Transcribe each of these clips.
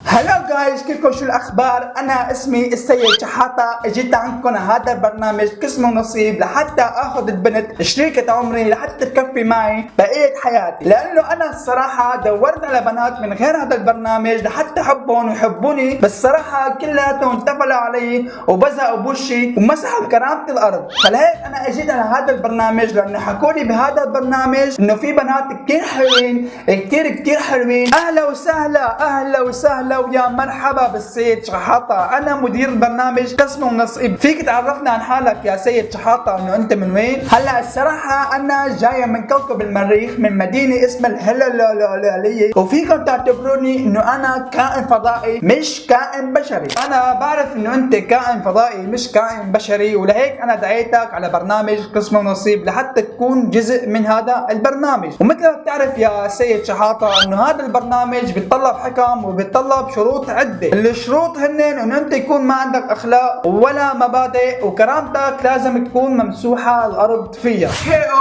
هلا جايز، كيفكم؟ شو الاخبار؟ انا اسمي السيد شحاطة، اجيت عندكم هذا البرنامج قسم ونصيب لحتى اخذ البنت شريكة عمري لحتى تكفي معي بقية حياتي، لانه انا الصراحة دورت على بنات من غير هذا البرنامج لحتى احبهم ويحبوني، بس صراحة كلياتهم انتفلوا علي وبزقوا بوشي ومسحوا كرامة الارض. فلهيك انا اجيت على هذا البرنامج لانه حكولي بهذا البرنامج انه في بنات كثير حلوين، كثير حلوين. اهلا وسهلا ويا مرحبا بالسيد شحاطة، انا مدير برنامج قسم ونصيب. فيك تعرفنا عن حالك يا سيد شحاطة، انه انت من وين؟ هلا الصراحة انا جاية من كوكب المريخ، من مدينة اسمها الهلالية، وفيكم تعتبروني انه انا كائن فضائي مش كائن بشري. انا بعرف انه انت كائن فضائي مش كائن بشري، ولهيك انا دعيتك على برنامج قسم ونصيب لحتى تكون جزء من هذا البرنامج. ومثل ما بتعرف يا سيد شحاطة انه هذا البرنامج بيتطلب حكم وبيتطلب شروط عدة. الشروط هن انه انت يكون ما عندك اخلاق ولا مبادئ، وكرامتك لازم تكون ممسوحة الارض فيها.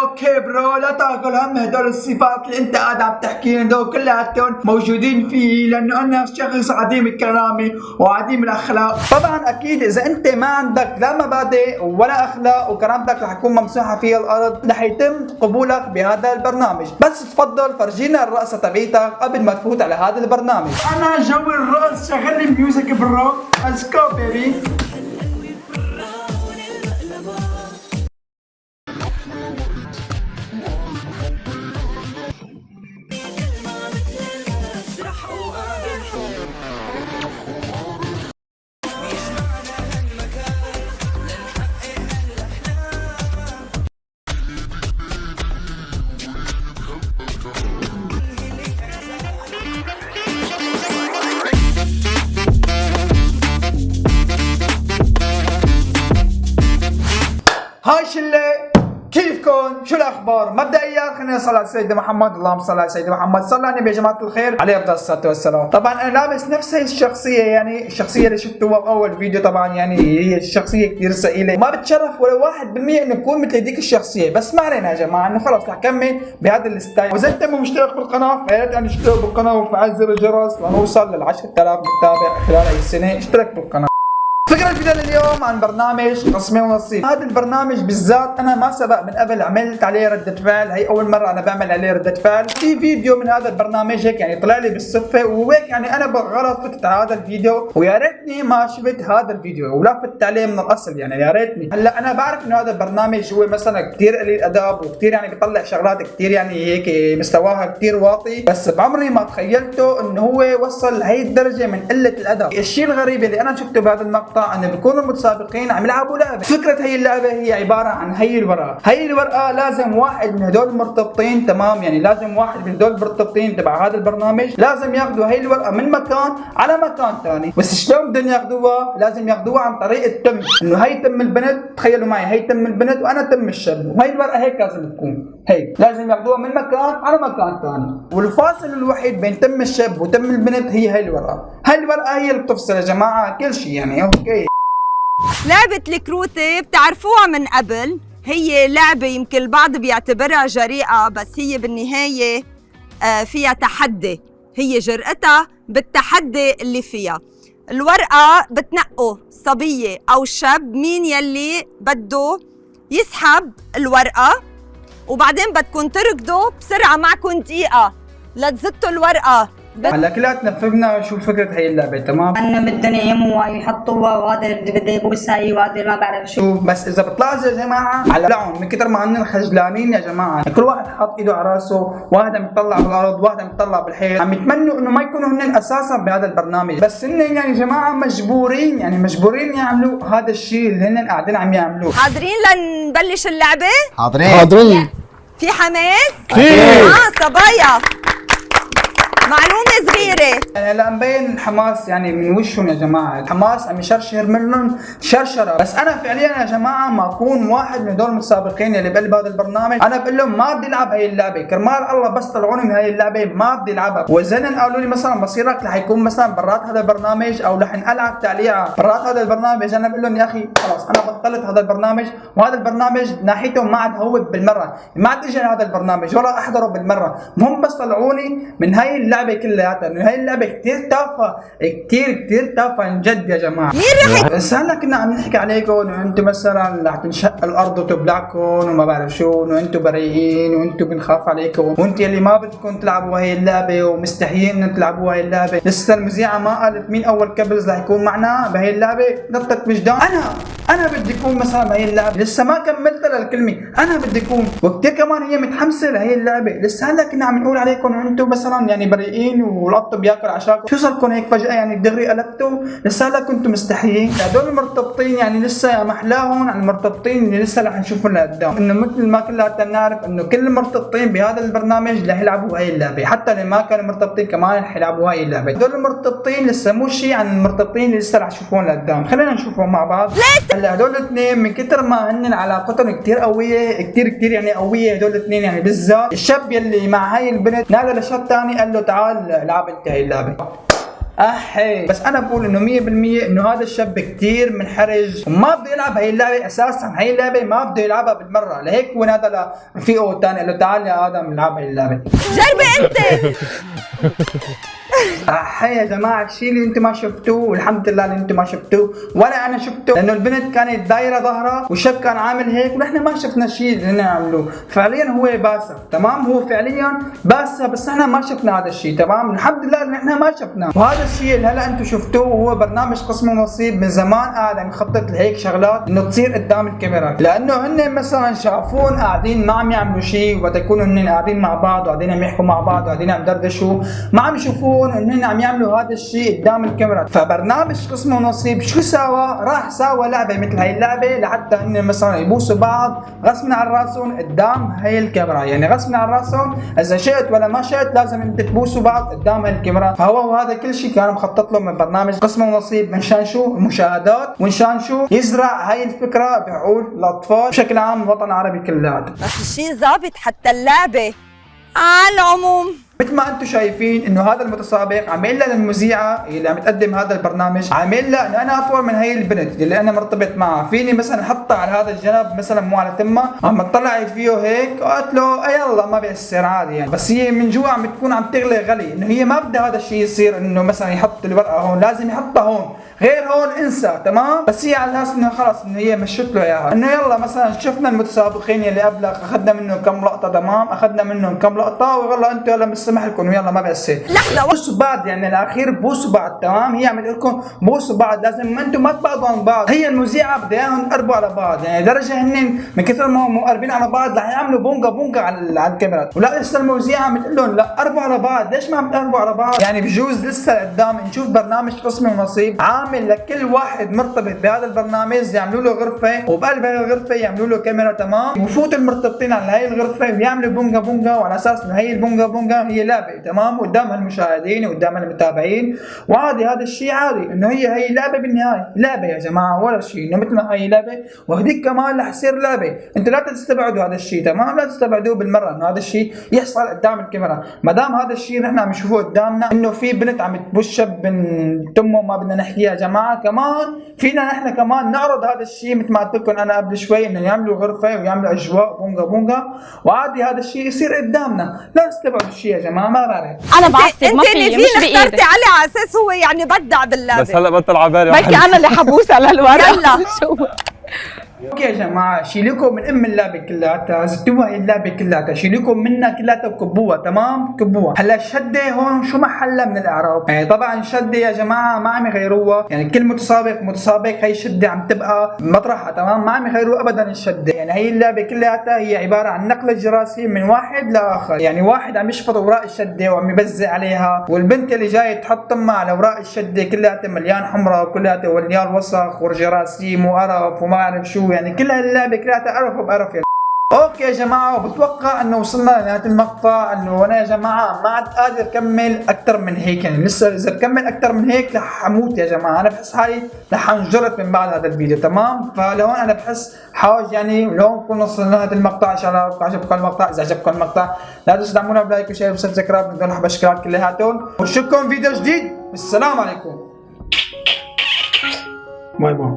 اوكي برو، لا تاكل هم هدول الصفات اللي انت قاعد عم تحكي هدول كلياتهم موجودين فيه، لانه انا شخص عديم الكرامة وعديم الاخلاق. طبعا اكيد اذا انت ما عندك لا مبادئ ولا اخلاق وكرامتك رح تكون ممسوحة فيها الارض، رح يتم قبولك بهذا البرنامج. بس تفضل فرجينا الرقصة تبعيتك قبل ما تفوت على هذا البرنامج. انا جو الرقص، شغل لي ميوزك بالروك. Let's go baby. هاي شلة، كيفكم؟ شو الاخبار؟ مبدئيا خلينا نصلي على سيدنا محمد، اللهم صل على سيدنا محمد. صلى على النبي يا جماعه الخير عليه افضل الصلاه والسلام. طبعا انا لابس نفس هي الشخصيه، يعني الشخصيه اللي شفتوها باول فيديو. طبعا يعني هي الشخصيه كثير ثقيله، ما بتشرف ولا 1% انه اكون مثل هذيك الشخصيه، بس ما علينا يا جماعه، انه خلص رح كمل بهذا الستايل. واذا انت مو مشترك بالقناه فيا ريت ان تشترك بالقناه وفعل زر الجرس لنوصل لل 10,000 متابع خلال اي سنه. اشترك بالقناه. فكرة الفيديو اليوم عن برنامج قسم ونصيب. هذا البرنامج بالذات انا ما سبق من قبل عملت عليه ردة فعل، هي اول مرة انا بعمل عليه ردة فعل. في فيديو من هذا البرنامج هيك يعني طلع لي بالصدفة، وهيك يعني انا بالغلط فتت على هذا الفيديو، ويا ريتني ما شفت هذا الفيديو ولا فتت عليه من الاصل، يعني يا ريتني. هلا انا بعرف انه هذا البرنامج هو مثلا كثير قليل ادب وكثير يعني بيطلع شغلات كثير يعني هيك مستواها كثير واطي، بس بعمري ما تخيلته انه هو وصل لهي الدرجة من قلة الادب. الشيء الغريب اللي انا شفته بهذا المقطع انه بيكونوا المتسابقين عم يلعبوا لعبه. فكره هي اللعبه هي عباره عن هي الورقه. هي الورقه لازم واحد من هدول المرتبطين، تمام، يعني لازم واحد من هدول المرتبطين تبع هذا البرنامج لازم ياخذوا هي الورقه من مكان على مكان ثاني. بس شلون بدهم ياخذوها؟ لازم ياخذوها عن طريق التم، انه هي تم البنت، تخيلوا معي هي تم البنت وانا تم الشاب، وهي الورقه هيك لازم تكون هيك، لازم ياخذوها من مكان على مكان ثاني. والفاصل الوحيد بين تم الشاب وتم البنت هي الورقه. هي الورقه هي اللي بتفصل يا جماعه كل شيء يعني. اوكي، لعبة الكروتة بتعرفوها من قبل، هي لعبة يمكن البعض بيعتبرها جريئة، بس هي بالنهاية فيها تحدي، هي جرأتها بالتحدي اللي فيها. الورقة بتنقوا صبية أو شاب مين يلي بده يسحب الورقة، وبعدين بدكم تركضوا بسرعة، معكم دقيقة لتزتوا الورقة. هلا كلياتنا فهمنا شو فكرة هي اللعبة، تمام؟ أنا بدهم يهموا ويحطوها، وهذا اللي بده يبوس هاي وهذا ما بعرف شو. بس إذا بتلاحظوا يا جماعة على لعن من كثر ما هن خجلانين يا جماعة، كل واحد حاط إيده على راسه، واحد عم يطلع بالأرض، واحد عم يطلع بالحيط، عم يتمنوا إنه ما يكونوا هن أساسا بهذا البرنامج، بس هن يعني يا جماعة مجبورين، يعني مجبورين يعملوا هذا الشيء اللي هن قاعدين عم يعملوه. حاضرين لنبلش اللعبة؟ حاضرين. في حماس؟ كثير. صبايا معلومة صغيرة، يعني هلا مبين الحماس يعني من وشهم يا جماعة، الحماس عم يشرشر منهم شرشرة. بس أنا فعليا يا جماعة ما أكون واحد من هدول المتسابقين اللي بقلب هذا البرنامج، أنا بقول لهم ما بدي ألعب هي اللعبة، كرمال الله بس طلعوني من هي اللعبة ما بدي ألعبها. وإذا قالوا لي مثلا مصيرك رح يكون مثلا برات هذا البرنامج أو رح نلعب تعليقة برات هذا البرنامج، أنا بقول لهم يا أخي خلاص أنا بطلت هذا البرنامج، وهذا البرنامج ناحيته ما عاد هو بالمرة، ما عاد إجي هذا البرنامج ولا أحضره بالمرة، المهم بس طلعوني من هي اللعبة اللعبه كلياتها، انه هاي اللعبه كثير تافهه، كثير تافهه عن جد يا جماعه. بس هلا كنا عم نحكي عليكم انه انتم مثلا رح تنشق الارض وتبلعكم وما بعرف شو، انه انتم بريئين وانتم بنخاف عليكم، وانتم اللي ما بدكم تلعبوا هاي اللعبه ومستحيين ان تلعبوا هاي اللعبه. لسه المذيعه ما قالت مين اول كبلز رح يكون معنا بهي اللعبه. نطت وجدان انا بدي اكون مثلا بهي اللعبه، لسه ما كملت للكلمه، انا بدي اكون. وكثير كمان هي متحمسه لهي اللعبه. لسه هلا كنا عم نقول عليكم انه انتم مثلا يعني بريئين والقط بياكل عشاكم، شو صار لكم هيك فجاه يعني دغري قلبتوا؟ لسه هلا كنتم مستحيين. هدول المرتبطين يعني لسه يا محلاهم عن المرتبطين اللي لسه رح نشوفهم لقدام، انه مثل ما كلنا بنعرف انه كل المرتبطين بهذا البرنامج رح يلعبوا هاي اللعبه، حتى اللي ما كانوا مرتبطين كمان رح يلعبوا هاي اللعبه. هدول المرتبطين لسه مو شيء عن المرتبطين اللي لسه رح نشوفهم لقدام. خلينا نشوفهم مع بعض. هلا هدول الاثنين من كثر ما هن علاقتهم كثير قويه، كثير يعني قويه هدول الاثنين، يعني بالذات الشاب يلي مع هاي البنت نادى لشاب ثاني قال له تعال العب انت هاي اللعبه. احي بس انا بقول انه 100% انه هذا الشاب كثير منحرج وما بده يلعب هي اللعبه اساسا. هي اللعبه ما بده يلعبها بالمره، لهيك هو نادى لرفيقه الثاني قال له تعال يا ادم نلعب هي اللعبه. جربي انت. احي يا جماعه الشيء اللي انتم ما شفتوه، والحمد لله اللي انتم ما شفتوه ولا انا شفته، لانه البنت كانت دايره ظهرها والشاب كان عامل هيك ونحن ما شفنا الشيء اللي هن عملوه. فعليا هو باسه، تمام، هو فعليا باسه بس نحن ما شفنا هذا الشيء، تمام، الحمد لله اللي نحن ما شفناه. وهذا الشيء اللي هلا انتم شفتوه هو برنامج قسم ونصيب من زمان قاعد عم يخطط لهيك شغلات انه تصير قدام الكاميرا، لانه هن مثلا شافون قاعدين ما عم يعملوا شيء، وقت يكونوا هن قاعدين مع بعض وقاعدين عم يحكوا مع بعض وقاعدين عم يدردشوا، ما عم يشوفون انهم عم يعملوا هذا الشيء قدام الكاميرا. فبرنامج قسم ونصيب شو ساوى؟ راح ساوى لعبه مثل هاي اللعبه لحتى ان مثلا يبوسوا بعض غصبا عن راسهم قدام هاي الكاميرا، يعني غصبا عن راسهم اذا شئت ولا ما شئت لازم انت تبوسوا بعض قدام هاي الكاميرا. فهو هذا كل شيء كان مخطط له من برنامج قسم ونصيب، من شان شو؟ المشاهدات، ومن شو؟ يزرع هاي الفكره بعقول الاطفال بشكل عام الوطن العربي كله. بس الشيء ظابط حتى اللعبه. على العموم مثل ما انتم شايفين انه هذا المتسابق عامل لها للمذيعه اللي عم تقدم هذا البرنامج، عامل لها انه انا اطول من هي البنت اللي انا مرتبط معها، فيني مثلا احطها على هذا الجنب مثلا مو على تمها، عم طلعت فيه هيك قالت له يلا ما بيصير عادي يعني، بس هي من جوا عم تكون عم تغلي غلي، انه هي ما بدها هذا الشيء يصير، انه مثلا يحط الورقه هون، لازم يحطها هون، غير هون انسى، تمام. بس هي على اساس انه خلص انه هي مشت له اياها، انه يلا مثلا شفنا المتسابقين اللي قبلك اخذنا منهم كم لقطه، تمام، اخذنا منهم كم لقطه ويلا انتم يلا مسمح لكم يلا ما بيصير. لحظه بوسوا بعض يعني الاخير بوسوا بعض، تمام، هي عم تقول لكم بوسوا بعض، لازم انتم ما تبعدوا عن بعض. هي المذيعه بدها اياهم يقربوا على بعض، يعني درجه هن من كثر ما هم مقربين على بعض رح يعملوا بونجا على الكاميرا، ولا لسه المذيعه عم تقول لهم لا قربوا على بعض. ليش ما عم تقربوا على بعض؟ يعني بجوز لسه قدام نشوف برنامج قسم ونصيب عامل لكل واحد مرتبط بهذا البرنامج يعملوا له غرفه، وبقلب هاي الغرفه يعملوا له كاميرا، تمام، وفوت المرتبطين على هاي الغرفه ويعملوا بونجا، وعلى اساس انه هي البونجا هي لعبه، تمام، قدام المشاهدين وقدام المتابعين، وعادي هذا الشيء عادي، انه هي لعبه بالنهايه، لعبه يا جماعه ولا شيء، انه مثل ما هي لعبه وهديك كمان رح تصير لعبه. انتوا لا تستبعدوا هذا الشيء، تمام، لا تستبعدوه بالمره انه هذا الشيء يحصل قدام الكاميرا. ما دام هذا الشيء نحن عم نشوفه قدامنا انه في بنت عم تبوس شاب من تمه، ما بدنا نحكيها يا جماعه، كمان فينا نحن كمان نعرض هذا الشيء مثل ما قلت لكم انا قبل شوي، انه يعملوا غرفه ويعملوا اجواء بونجا وعادي هذا الشيء يصير قدامنا. لا تستبعدوا الشيء يا جماعه، ما بعرف. انا بعصب ما انت في اللي مش فينا اخترتي بايدك. عليه على اساس هو يعني بدع باللعبه، بس هلا بطل عبالي بركي انا اللي حبوسه للورا. يلا. شو اوكي يا جماعه، شيلكم من اللعبه كلها، زتوها اللعبه كلها، شيلكم منها كلها وكبوها، تمام، كبوها. هلا الشده هون شو محلها من الاعراب؟ يعني طبعا الشده يا جماعه ما عم يغيروها، يعني كل متسابق هي الشده عم تبقى مطرحها، تمام، ما عم يغيروا ابدا الشده. يعني هي اللعبه كلها هي عباره عن نقله جراسيه من واحد لاخر، يعني واحد عم يشفط اوراق الشده وعم يبزق عليها، والبنت اللي جايه تحط تمها على اوراق الشده كلها مليان حمراء وكلها مليان وسخ وجراثيم وقرف وما اعرف شو، يعني كل هاللعبه كلها قرف بقرف يعني. اوكي يا جماعه، وبتوقع انه وصلنا لنهايه المقطع، انه انا يا جماعه ما عاد قادر اكمل اكثر من هيك، يعني لسه اذا بكمل اكثر من هيك رح اموت يا جماعه، انا بحس حالي رح انجرط من بعد هذا الفيديو، تمام. فلهون انا بحس حاج يعني لهون نكون وصلنا لنهايه المقطع. ان شاء الله عجبكم المقطع، اذا عجبكم المقطع لا تنسوا تدعمونا بلايك وشير وسبسكرايب، بدون حبشكرات كلياتهم، ونشوفكم فيديو جديد، والسلام عليكم، باي باي.